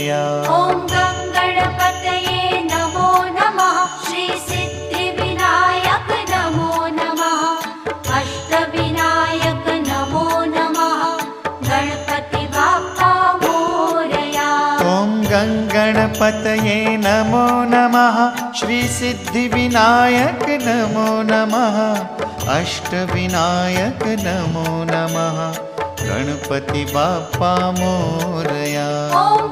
मोरया। ॐ गणपतये नमो नमः। श्री सिद्धिविनायक नमो नमः। अष्टविनायक नमो नमः। गणपति बाप्पा मोरया। ॐ गणपतये नमो नमः। श्री सिद्धिविनायक नमो नमः। अष्टविनायक नमो नमः। गणपति बाप्पा मोरया। ॐ